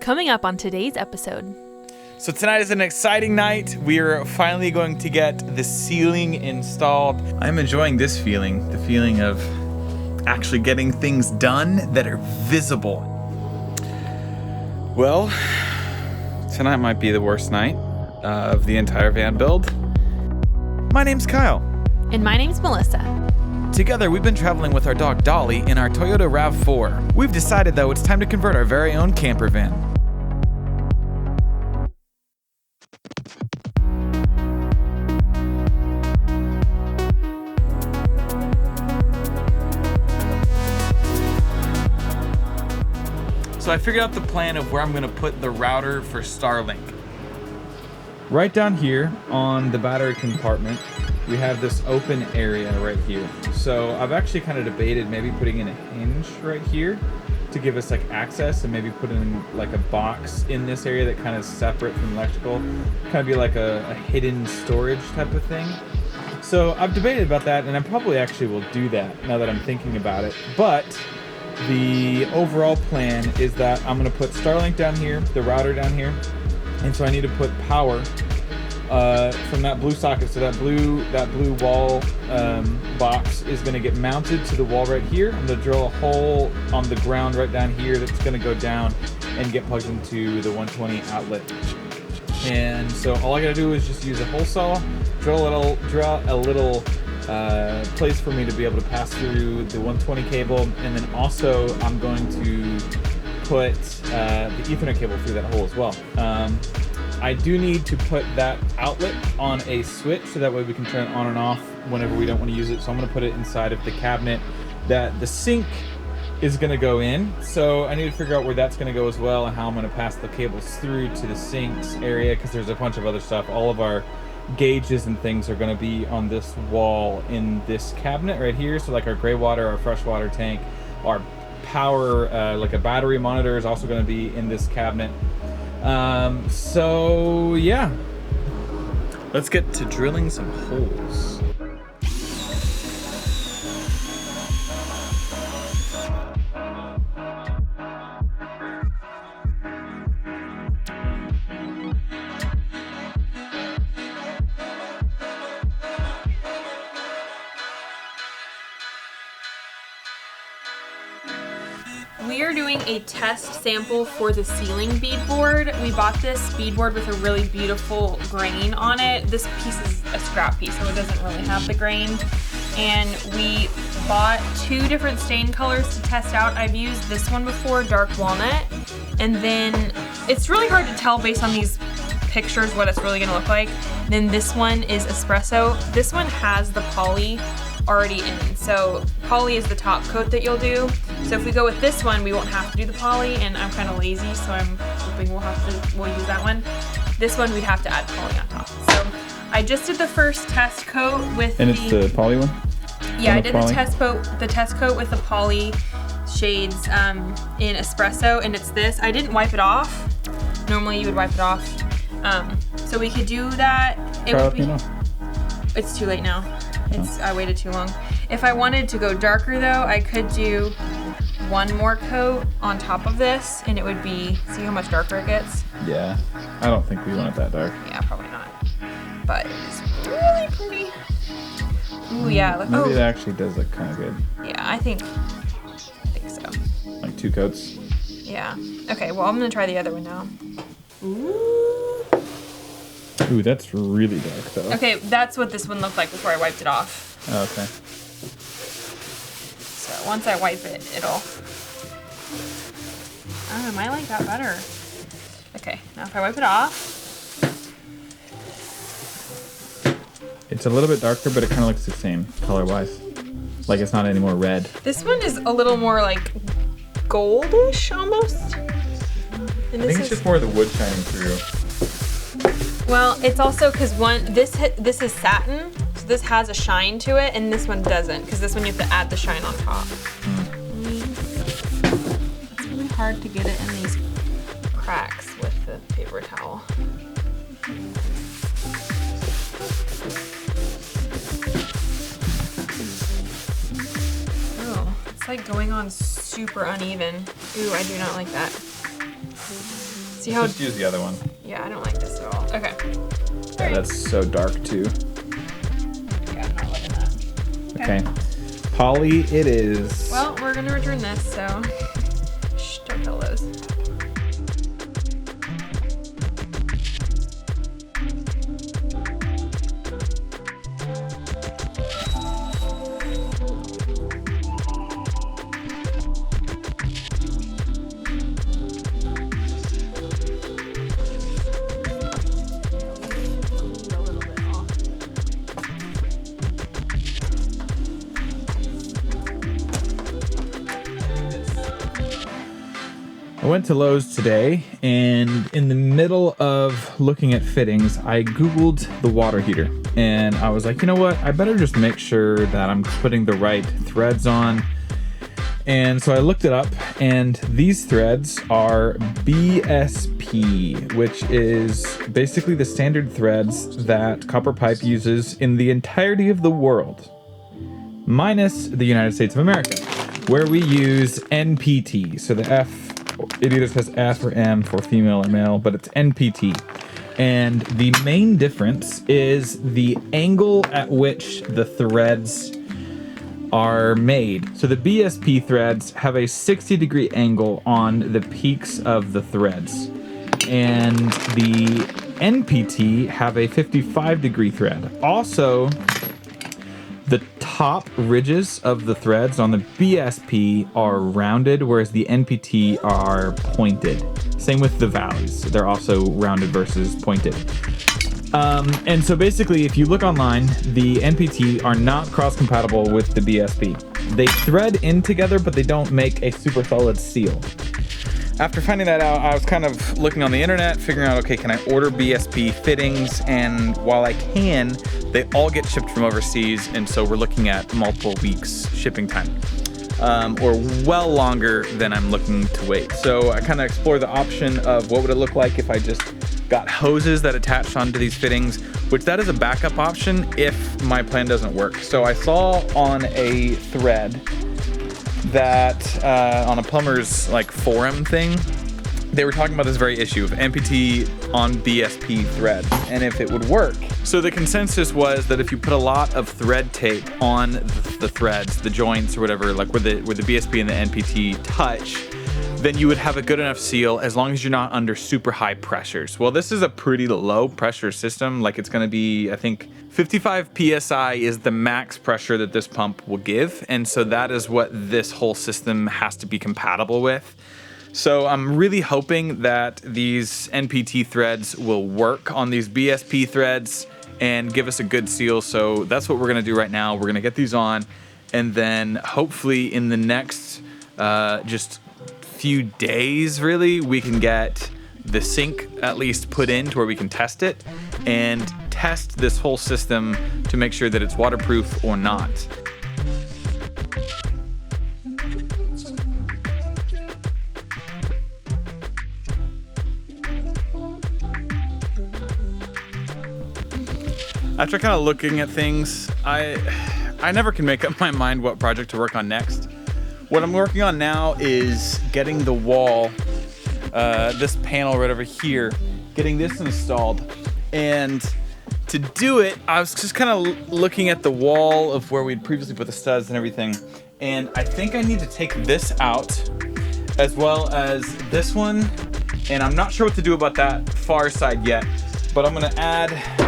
Coming up on today's episode. So tonight is an exciting night. We are finally going to get the ceiling installed. I'm enjoying this feeling, the feeling of actually getting things done that are visible. Well, tonight might be the worst night of the entire van build. My name's Kyle. And my name's Melissa. Together, we've been traveling with our dog Dolly in our Toyota RAV4. We've decided, though, it's time to convert our very own camper van. So I figured out the plan of where I'm going to put the router for Starlink. Right down here on the battery compartment, we have this open area right here. So I've actually kind of debated maybe putting in a hinge right here to give us like access, and maybe put in like a box in this area that kind of separate from electrical, kind of be like a hidden storage type of thing. So I've debated about that, and I probably actually will do that now that I'm thinking about it. But the overall plan is that I'm going to put Starlink down here, the router down here, and so I need to put power from that blue socket. So that blue wall box is going to get mounted to the wall right here. I'm going to drill a hole on the ground right down here that's going to go down and get plugged into the 120 outlet. And so all I got to do is just use a hole saw, drill a little place for me to be able to pass through the 120 cable, and then also I'm going to put the Ethernet cable through that hole as well. I do need to put that outlet on a switch so that way we can turn it on and off whenever we don't want to use it. So I'm going to put it inside of the cabinet that the sink is going to go in. So I need to figure out where that's going to go as well, and how I'm going to pass the cables through to the sinks area, because there's a bunch of other stuff. All of our gauges and things are going to be on this wall in this cabinet right here. So like our gray water, our fresh water tank, our power, like a battery monitor is also going to be in this cabinet. So yeah, let's get to drilling some holes. We are doing a test sample for the ceiling beadboard. We bought this beadboard with a really beautiful grain on it. This piece is a scrap piece, so it doesn't really have the grain. And we bought 2 different stain colors to test out. I've used this one before, dark walnut, and then it's really hard to tell based on these pictures what it's really gonna look like. Then this one is espresso. This one has the poly already in. So poly is the top coat that you'll do. So if we go with this one, we won't have to do the poly, and I'm kind of lazy, so I'm hoping we'll use that one. This one we'd have to add poly on top. So I just did the first test coat with it's the poly one? Yeah, I did the test coat with the poly shades in espresso, and it's this. I didn't wipe it off. Normally you would wipe it off. So we could do that. It's too late now. I waited too long. If I wanted to go darker though, I could do one more coat on top of this, and it would be, see how much darker it gets? Yeah, I don't think we want it that dark. Yeah, probably not. But it's really pretty. Ooh, yeah. Look, Maybe it actually does look kind of good. Yeah, I think so. Like 2 coats? Yeah. Okay, well, I'm gonna try the other one now. Ooh, that's really dark though. Okay, that's what this one looked like before I wiped it off. Oh, okay. So once I wipe it, it'll... Oh, I might like that better. Okay, now if I wipe it off... It's a little bit darker, but it kind of looks the same color-wise. Like it's not any more red. This one is a little more like goldish almost. And I think it's just more of the wood shining through. Well, it's also because this is satin, so this has a shine to it, and this one doesn't, because this one you have to add the shine on top. It's really hard to get it in these cracks with the paper towel. Oh, it's like going on super uneven. Ooh, I do not like that. See how? Just use the other one. Yeah, I don't like this at all. Okay. Yeah, that's so dark too. Yeah, I'm not loving that. Okay. Poly it is. Well, we're gonna return this, so shh, don't tell those. I went to Lowe's today, and in the middle of looking at fittings, I Googled the water heater. And I was like, you know what? I better just make sure that I'm putting the right threads on. And so I looked it up, and these threads are BSP, which is basically the standard threads that copper pipe uses in the entirety of the world, minus the United States of America, where we use NPT. So the F, it either says F or M for female or male, but it's NPT. And the main difference is the angle at which the threads are made. So the BSP threads have a 60-degree angle on the peaks of the threads, and the NPT have a 55-degree thread. Also, the top ridges of the threads on the BSP are rounded, whereas the NPT are pointed. Same with the valleys. They're also rounded versus pointed. And so basically, if you look online, the NPT are not cross-compatible with the BSP. They thread in together, but they don't make a super solid seal. After finding that out, I was kind of looking on the internet, figuring out, okay, can I order BSP fittings? And while I can, they all get shipped from overseas, and so we're looking at multiple weeks shipping time, or well longer than I'm looking to wait. So I kind of explored the option of what would it look like if I just got hoses that attached onto these fittings, which that is a backup option if my plan doesn't work. So I saw on a thread that on a plumber's like forum thing, they were talking about this very issue of NPT on BSP threads and if it would work. So the consensus was that if you put a lot of thread tape on the threads, the joints or whatever, like where the BSP and the NPT touch, then you would have a good enough seal as long as you're not under super high pressures. Well, this is a pretty low pressure system. Like it's gonna be, I think 55 PSI is the max pressure that this pump will give. And so that is what this whole system has to be compatible with. So I'm really hoping that these NPT threads will work on these BSP threads and give us a good seal. So that's what we're gonna do right now. We're gonna get these on, and then hopefully in the next just few days, really, we can get the sink at least put in to where we can test it and test this whole system to make sure that it's waterproof or not. After kind of looking at things, I never can make up my mind what project to work on next. What I'm working on now is getting the wall, this panel right over here, getting this installed. And to do it, I was just kind of looking at the wall of where we'd previously put the studs and everything. And I think I need to take this out, as well as this one. And I'm not sure what to do about that far side yet, but I'm gonna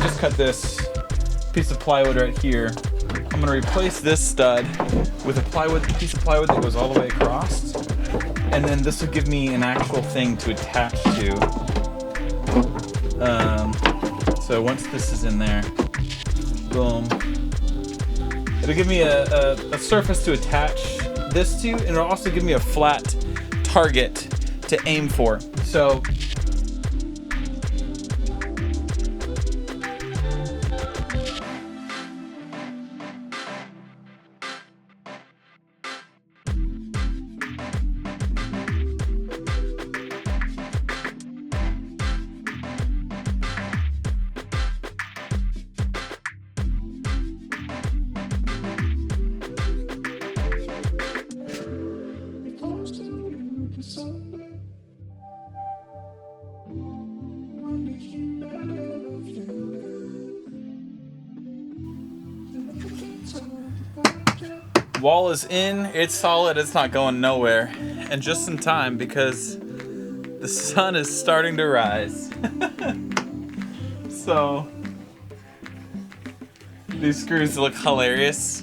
just cut this piece of plywood right here. I'm gonna replace this stud with a piece of plywood that goes all the way across. And then this will give me an actual thing to attach to. So once this is in there, boom. It'll give me a surface to attach this to, and it'll also give me a flat target to aim for. So Wall is in, it's solid, it's not going nowhere. And just in time because the sun is starting to rise. So, these screws look hilarious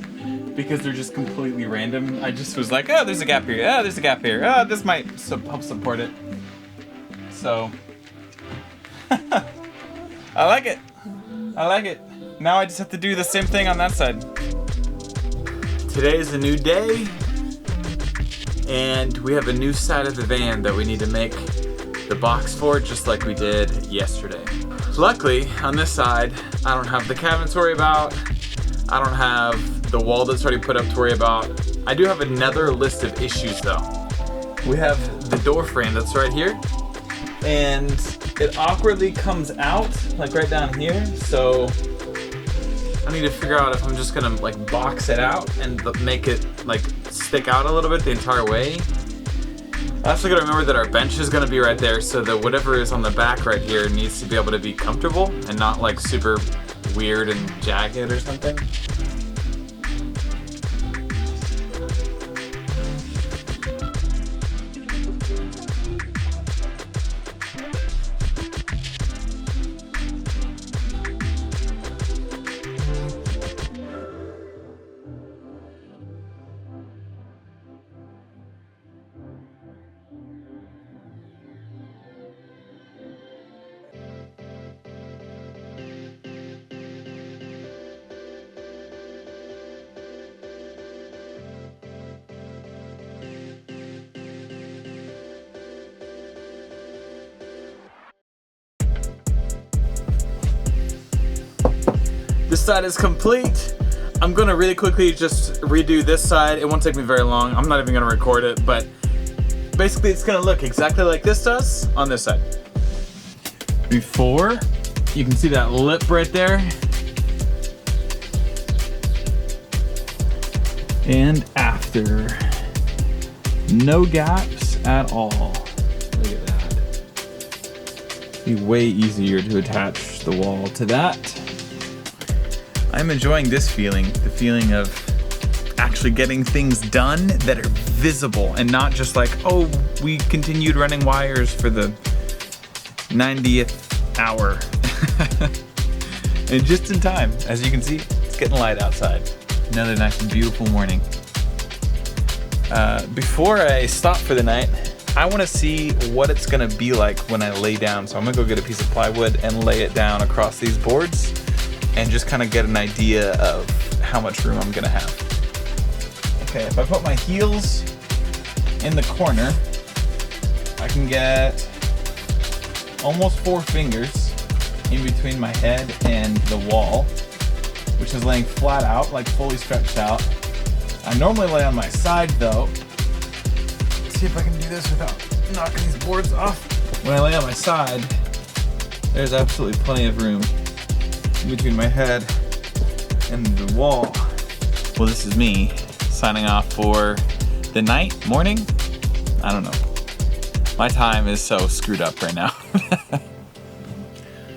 because they're just completely random. I just was like, oh, there's a gap here, oh, there's a gap here, oh, this might help support it. So, I like it. I like it. Now I just have to do the same thing on that side. Today is a new day, and we have a new side of the van that we need to make the box for, just like we did yesterday. Luckily, on this side, I don't have the cabinet to worry about. I don't have the wall that's already put up to worry about. I do have another list of issues though. We have the door frame that's right here, and it awkwardly comes out, like right down here, so I need to figure out if I'm just gonna like box it out and make it like stick out a little bit the entire way. I also gotta remember that our bench is gonna be right there, so that whatever is on the back right here needs to be able to be comfortable and not like super weird and jagged or something. This side is complete. I'm gonna really quickly just redo this side. It won't take me very long. I'm not even gonna record it, but basically it's gonna look exactly like this does on this side. Before, you can see that lip right there. And after, no gaps at all. Look at that. Be way easier to attach the wall to that. I'm enjoying this feeling, the feeling of actually getting things done that are visible and not just like, oh, we continued running wires for the 90th hour. And just in time, as you can see, it's getting light outside. Another nice and beautiful morning. Before I stop for the night, I want to see what it's gonna be like when I lay down. So I'm gonna go get a piece of plywood and lay it down across these boards and just kind of get an idea of how much room I'm gonna have. Okay, if I put my heels in the corner, I can get almost 4 fingers in between my head and the wall, which is laying flat out, like fully stretched out. I normally lay on my side though. Let's see if I can do this without knocking these boards off. When I lay on my side, there's absolutely plenty of room between my head and the wall. Well, this is me signing off for the night, morning? I don't know. My time is so screwed up right now.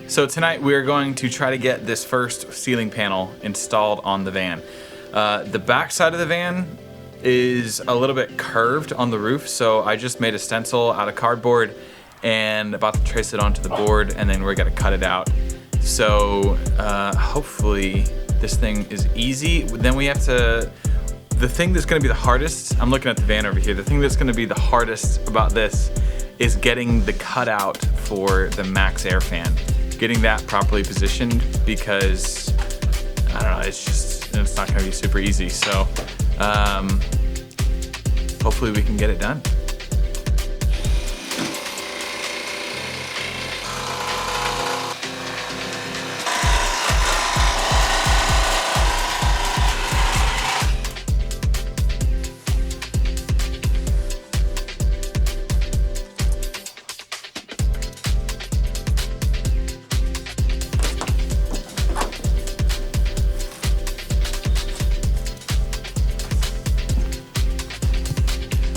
So tonight we are going to try to get this first ceiling panel installed on the van. The back side of the van is a little bit curved on the roof, so I just made a stencil out of cardboard and about to trace it onto the board, and then we're gonna cut it out. So hopefully this thing is easy. Then we have to, the thing that's gonna be the hardest, I'm looking at the van over here, the thing that's gonna be the hardest about this is getting the cutout for the max air fan. Getting that properly positioned, because, I don't know, it's not gonna be super easy. So hopefully we can get it done.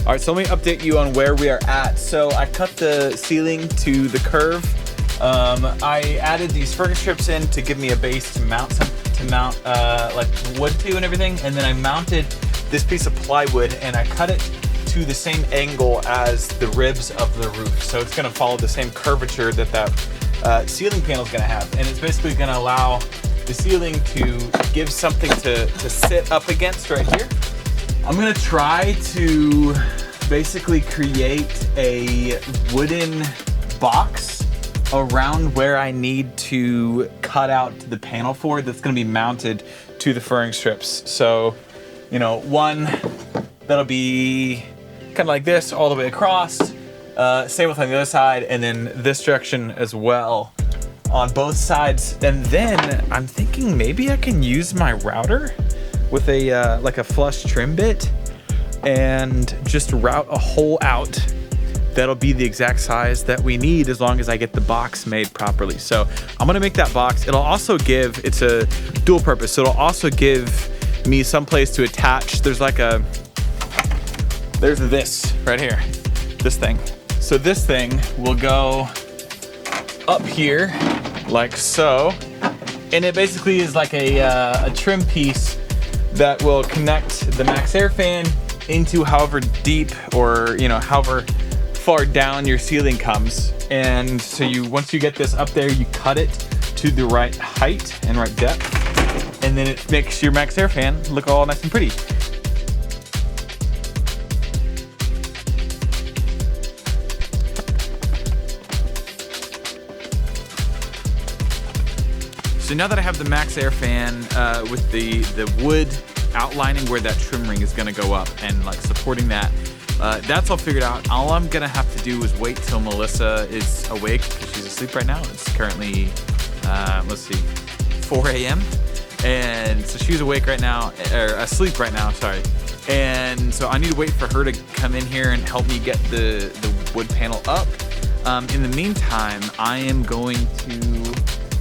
All right, so let me update you on where we are at. So I cut the ceiling to the curve. I added these furniture strips in to give me a base to mount like wood to and everything. And then I mounted this piece of plywood and I cut it to the same angle as the ribs of the roof. So it's gonna follow the same curvature that ceiling panel is gonna have. And it's basically gonna allow the ceiling to give something to sit up against right here. I'm gonna try to basically create a wooden box around where I need to cut out the panel for that's gonna be mounted to the furring strips. So, you know, one that'll be kind of like this all the way across. Same with on the other side, and then this direction as well on both sides. And then I'm thinking maybe I can use my router with a like a flush trim bit and just route a hole out that'll be the exact size that we need as long as I get the box made properly. So I'm gonna make that box. It'll also give, it's a dual purpose, so it'll also give me some place to attach. There's like a, there's this right here, this thing. So this thing will go up here like so, and it basically is like a trim piece that will connect the max air fan into however deep or, you know, however far down your ceiling comes. And so you, once you get this up there, you cut it to the right height and right depth, and then it makes your max air fan look all nice and pretty. So now that I have the max air fan with the wood outlining where that trim ring is gonna go up and like supporting that, that's all figured out. All I'm gonna have to do is wait till Melissa is awake because she's asleep right now. It's currently, let's see, 4 a.m. And so she's awake right now, or asleep right now, sorry. And so I need to wait for her to come in here and help me get the wood panel up. In the meantime, I am going to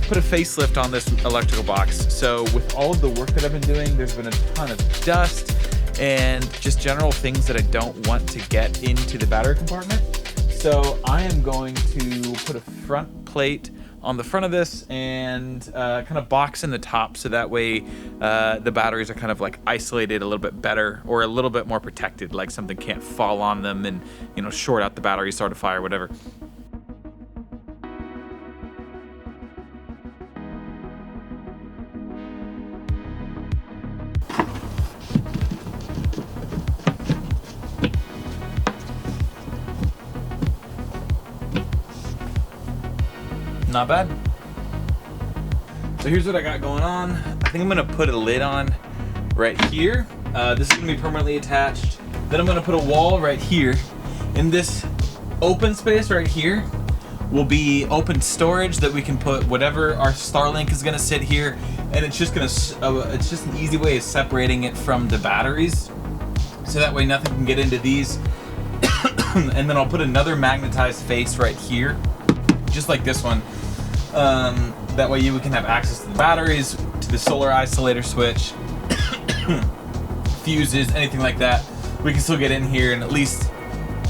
put a facelift on this electrical box. So with all of the work that I've been doing, there's been a ton of dust and just general things that I don't want to get into the battery compartment. So I am going to put a front plate on the front of this and kind of box in the top, so that way the batteries are kind of like isolated a little bit better, or a little bit more protected, like something can't fall on them and, you know, short out the battery, start a fire, whatever. Not bad. So here's what I got going on. I think I'm gonna put a lid on right here. This is gonna be permanently attached. Then I'm gonna put a wall right here. In this open space right here will be open storage that we can put whatever our Starlink is gonna sit here, and it's just gonna it's just an easy way of separating it from the batteries, so that way nothing can get into these. And then I'll put another magnetized face right here, just like this one. That way we can have access to the batteries, to the solar isolator switch, fuses, anything like that. We can still get in here and at least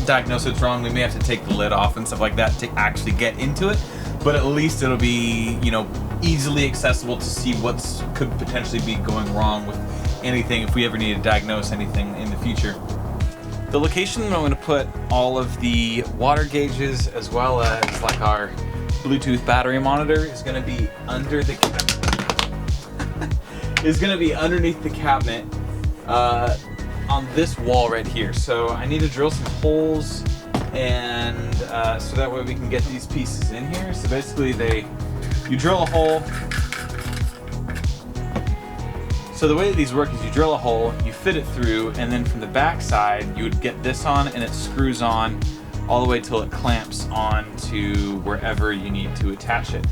diagnose what's wrong. We may have to take the lid off and stuff like that to actually get into it, but at least it'll be, you know, easily accessible to see what's could potentially be going wrong with anything if we ever need to diagnose anything in the future. The location that I'm going to put all of the water gauges as well as like our Bluetooth battery monitor is going to be under the is going to be underneath the cabinet on this wall right here. So I need to drill some holes, and so that way we can get these pieces in here. So basically you drill a hole. So the way that these work is you drill a hole, you fit it through, and then from the back side you would get this on, and it screws on all the way till it clamps on to wherever you need to attach it.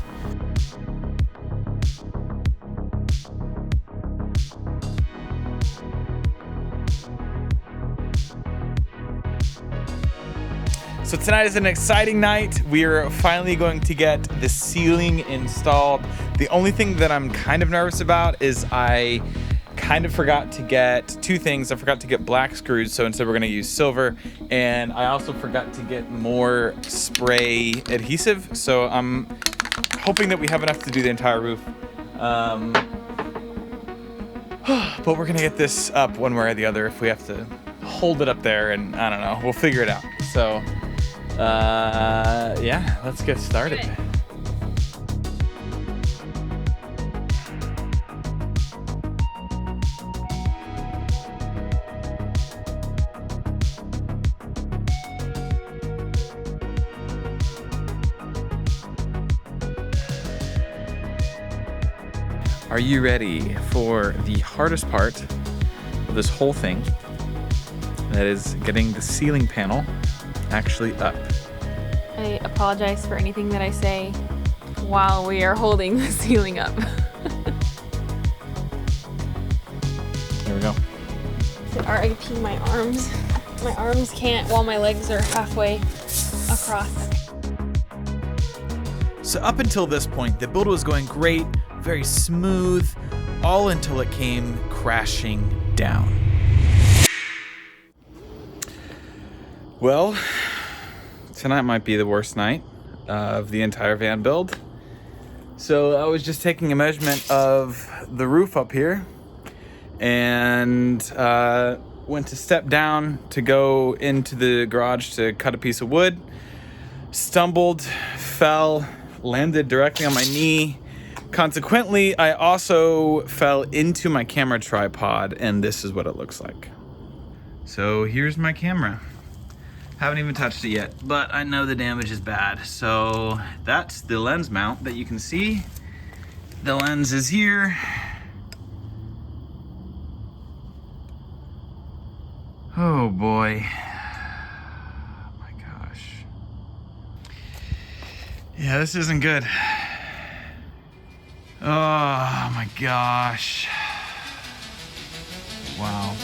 So tonight is an exciting night. We are finally going to get the ceiling installed. The only thing that I'm kind of nervous about is I kind of forgot to get two things. I forgot to get black screws, so instead we're going to use silver, and I also forgot to get more spray adhesive, so I'm hoping that we have enough to do the entire roof. But we're gonna get this up one way or the other if we have to hold it up there, and I don't know, we'll figure it out. So, yeah, let's get started. Are you ready for the hardest part of this whole thing? That is getting the ceiling panel actually up. I apologize for anything that I say while we are holding the ceiling up. There we go. RIP my arms. My arms can't while my legs are halfway across. So up until this point, the build was going great, very smooth, all until it came crashing down. Well, tonight might be the worst night of the entire van build. So I was just taking a measurement of the roof up here and went to step down to go into the garage to cut a piece of wood. Stumbled, fell, landed directly on my knee. Consequently, I also fell into my camera tripod, and this is what it looks like. So here's my camera. Haven't even touched it yet, but I know the damage is bad. So that's the lens mount that you can see. The lens is here. Oh boy. Oh my gosh. Yeah, this isn't good. Oh my gosh. Wow.